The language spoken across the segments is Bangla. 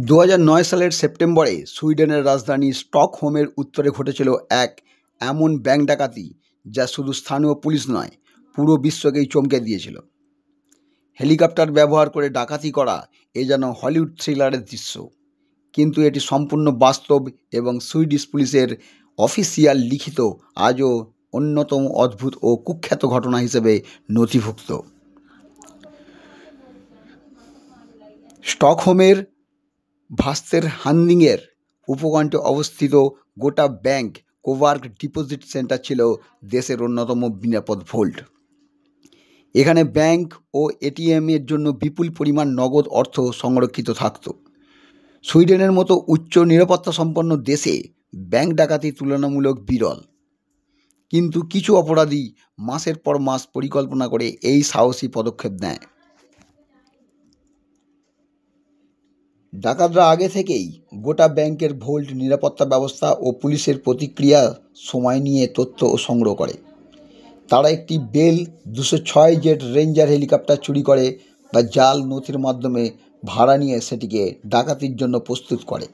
2009 সালের সেপ্টেম্বরে সুইডেনের রাজধানী স্টকহোমের উত্তরে ঘটেছিল এক এমন ব্যাংক ডাকাতি যা শুধু স্থানীয় পুলিশ নয়, পুরো বিশ্বকেই চমকে দিয়েছিল। হেলিকপ্টার ব্যবহার করে ডাকাতি করা এ যেন হলিউড থ্রিলারের দৃশ্য, কিন্তু এটি সম্পূর্ণ বাস্তব এবং সুইডিশ পুলিশের অফিসিয়াল লিখিত আজও অন্যতম অদ্ভুত ও কুখ্যাত ঘটনা হিসেবে নথিভুক্ত। স্টকহোমের ভাস্তের হান্দিংয়ের উপকণ্ঠে অবস্থিত গোটা ব্যাংক কোভার্ক ডিপোজিট সেন্টার ছিল দেশের অন্যতম নিরাপদ ভোল্ট। এখানে ব্যাংক ও এটিএমের জন্য বিপুল পরিমাণ নগদ অর্থ সংরক্ষিত থাকত। সুইডেনের মতো উচ্চ নিরাপত্তা সম্পন্ন দেশে ব্যাংক ডাকাতি তুলনামূলক বিরল, কিন্তু কিছু অপরাধী মাসের পর মাস পরিকল্পনা করে এই সাহসী পদক্ষেপ নেয়। ডাকাতরা আগে থেকেই গোটা ব্যাংকের ভোল্ট, নিরাপত্তা ব্যবস্থা ও পুলিশের প্রতিক্রিয়া সময় নিয়ে তথ্য সংগ্রহ করে। তারা একটি বেল 206 জেট রেঞ্জার হেলিকপ্টার চুরি করে বা জাল নথির মাধ্যমে ভাড়া নিয়ে সেটিকে ডাকাতির জন্য প্রস্তুত করে।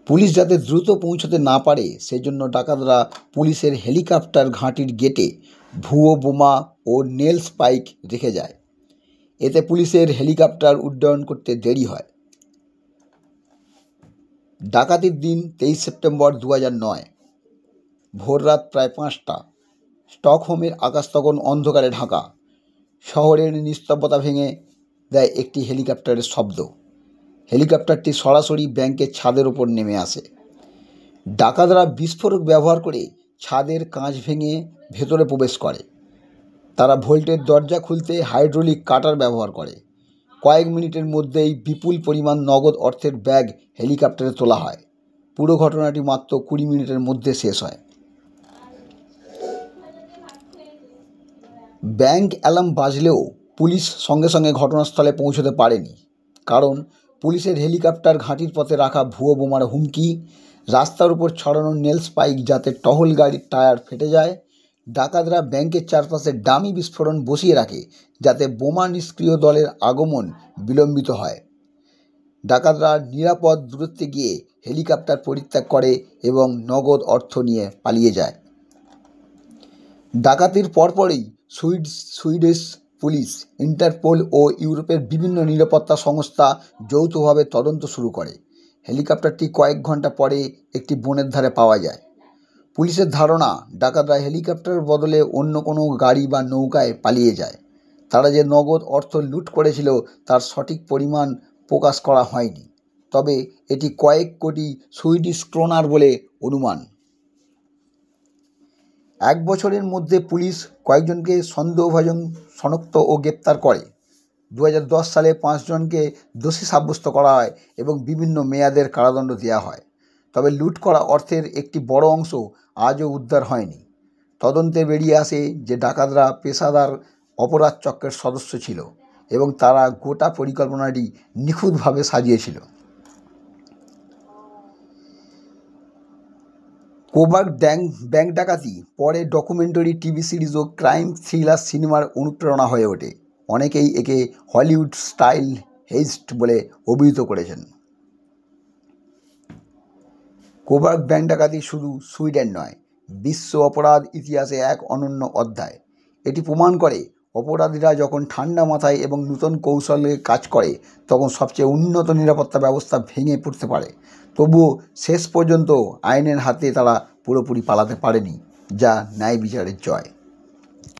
পুলিশ যাতে দ্রুত পৌঁছতে না পারে সেজন্য ডাকাতরা পুলিশের হেলিকপ্টার ঘাঁটির গেটে ভুয়ো বোমা ও নেল স্পাইক রেখে যায়। এতে পুলিশের হেলিকপ্টার উড্ডয়ন করতে দেরি হয়। ডাকাতির দিন 23 সেপ্টেম্বর 2009 ভোররাত প্রায় 5টা। স্টকহোমের আকাশ তখন অন্ধকারে ঢাকা। শহরের নিস্তব্ধতা ভেঙে দেয় একটি হেলিকপ্টারের শব্দ। হেলিকপ্টারটি সরাসরি ব্যাংকের ছাদের ওপর নেমে আসে। ডাকাতরা বিস্ফোরক ব্যবহার করে ছাদের কাঁচ ভেঙে ভেতরে প্রবেশ করে। তারা ভোল্টের দরজা খুলতে হাইড্রোলিক কাটার ব্যবহার করে। কয়েক মিনিটের মধ্যেই বিপুল পরিমাণ নগদ অর্থের ব্যাগ হেলিকপ্টারে তোলা হয়। পুরো ঘটনাটি মাত্র 20 মিনিটের মধ্যে শেষ হয়। ব্যাংক অ্যালার্ম বাজলেও পুলিশ সঙ্গে সঙ্গে ঘটনাস্থলে পৌঁছতে পারেনি, কারণ পুলিশের হেলিকপ্টার ঘাঁটির পথে রাখা ভুয়ো বোমার হুমকি, রাস্তার উপর ছড়ানো নেল স্পাইক যাতে টহল গাড়ির টায়ার ফেটে যায়। ডাকাতরা ব্যাংকের চারপাশে ডামি বিস্ফোরণ বসিয়ে রাখে যাতে বোমা নিষ্ক্রিয় দলের আগমন বিলম্বিত হয়। ডাকাতরা নিরাপদ দূরত্বে গিয়ে হেলিকপ্টার পরিত্যাগ করে এবং নগদ অর্থ নিয়ে পালিয়ে যায়। ডাকাতির পরপরই সুইডিশ পুলিশ, ইন্টারপোল ও ইউরোপের বিভিন্ন নিরাপত্তা সংস্থা যৌথভাবে তদন্ত শুরু করে। হেলিকপ্টারটি কয়েক ঘন্টা পরে একটি বনের ধারে পাওয়া যায়। পুলিশের ধারণা ডাকাতরা হেলিকপ্টারের বদলে অন্য কোনো গাড়ি বা নৌকায় পালিয়ে যায়। তারা যে নগদ অর্থ লুট করেছিল তার সঠিক পরিমাণ প্রকাশ করা হয়নি, তবে এটি কয়েক কোটি সুইডিশ ক্রোনার বলে অনুমান। 1 বছরের মধ্যে পুলিশ কয়েকজনকে সন্দেহভাজন শনাক্ত ও গ্রেপ্তার করে। 2010 সালে 5 জনকে দোষী সাব্যস্ত করা হয় এবং বিভিন্ন মেয়াদের কারাদণ্ড দেওয়া হয়। তবে লুট করা অর্থের একটি বড় অংশ আজও উদ্ধার হয়নি। তদন্তে বেরিয়ে আসে যে ডাকাতরা পেশাদার অপরাধ চক্রের সদস্য ছিল এবং তারা গোটা পরিকল্পনাটি নিখুঁতভাবে সাজিয়েছিল। কোভার্ক ব্যাংক ডাকাতি পরে ডকুমেন্টারি, টিভি সিরিজ ও ক্রাইম থ্রিলার সিনেমার অনুপ্রেরণা হয়ে ওঠে। অনেকেই একে হলিউড স্টাইল হেইস্ট বলে অভিহিত করেছেন। কোভার্ক ব্যাংক ডাকাতি শুধু সুইডেন নয়, বিশ্ব অপরাধ ইতিহাসে এক অনন্য অধ্যায়। এটি প্রমাণ করে অপরাধীরা যখন ঠান্ডা মাথায় এবং নতুন কৌশলে কাজ করে তখন সবচেয়ে উন্নত নিরাপত্তা ব্যবস্থা ভেঙে পড়তে পারে। তবুও শেষ পর্যন্ত আইনের হাতে তারা পুরোপুরি পালাতে পারেনি, যা ন্যায় বিচারের জয়।